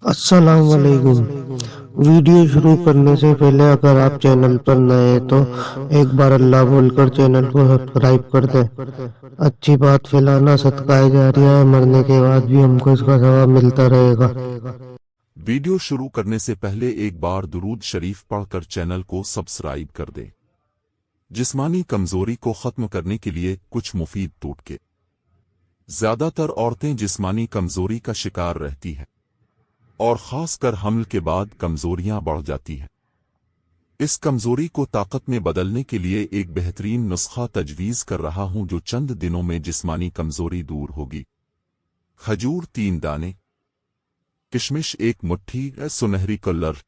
السلام علیکم۔ ویڈیو شروع کرنے سے پہلے اگر آپ چینل پر نئے ہیں تو ایک بار اللہ بول کر چینل کو سبسکرائب کر دیں۔ اچھی بات پھیلانا صدقہ جاریہ ہے، مرنے کے بعد بھی ہم کو اس کا ثواب ملتا رہے گا۔ ویڈیو شروع کرنے سے پہلے ایک بار درود شریف پڑھ کر چینل کو سبسکرائب کر دیں۔ جسمانی کمزوری کو ختم کرنے کے لیے کچھ مفید ٹوٹکے۔ زیادہ تر عورتیں جسمانی کمزوری کا شکار رہتی ہیں اور خاص کر حمل کے بعد کمزوریاں بڑھ جاتی ہیں۔ اس کمزوری کو طاقت میں بدلنے کے لیے ایک بہترین نسخہ تجویز کر رہا ہوں جو چند دنوں میں جسمانی کمزوری دور ہوگی۔ کھجور 3 دانے، کشمش 1 مٹھی، سنہری کلر،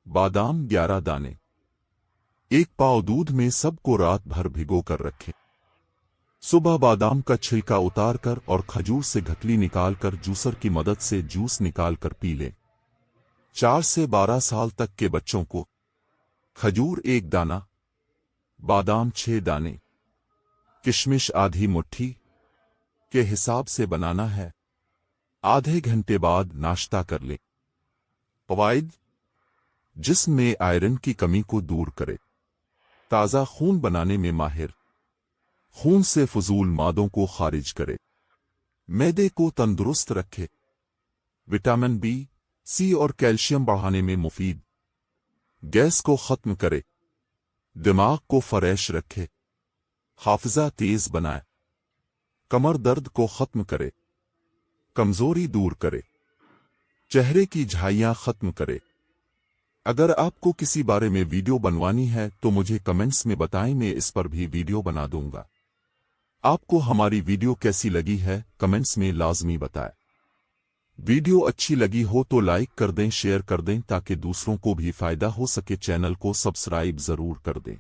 بادام 11 دانے، 1 پاؤ دودھ میں سب کو رات بھر بھگو کر رکھیں۔ صبح بادام کا چھلکا اتار کر اور کھجور سے گھٹلی نکال کر جوسر کی مدد سے جوس نکال کر پی لیں۔ 4 سے 12 سال تک کے بچوں کو کھجور 1 دانہ، بادام 6 دانے، کشمش آدھی مٹھی کے حساب سے بنانا ہے۔ آدھے گھنٹے بعد ناشتہ کر لیں۔ فوائد: جسم میں آئرن کی کمی کو دور کرے، تازہ خون بنانے میں ماہر، خون سے فضول مادوں کو خارج کرے، معدے کو تندرست رکھے، وٹامن بی، سی اور کیلشیم بڑھانے میں مفید، گیس کو ختم کرے، دماغ کو فریش رکھے، حافظہ تیز بنائے، کمر درد کو ختم کرے، کمزوری دور کرے، چہرے کی جھائیاں ختم کرے۔ اگر آپ کو کسی بارے میں ویڈیو بنوانی ہے تو مجھے کمنٹس میں بتائیں، میں اس پر بھی ویڈیو بنا دوں گا۔ آپ کو ہماری ویڈیو کیسی لگی ہے کمنٹس میں لازمی بتائیں۔ ویڈیو اچھی لگی ہو تو لائک کر دیں، شیئر کر دیں تاکہ دوسروں کو بھی فائدہ ہو سکے۔ چینل کو سبسکرائب ضرور کر دیں۔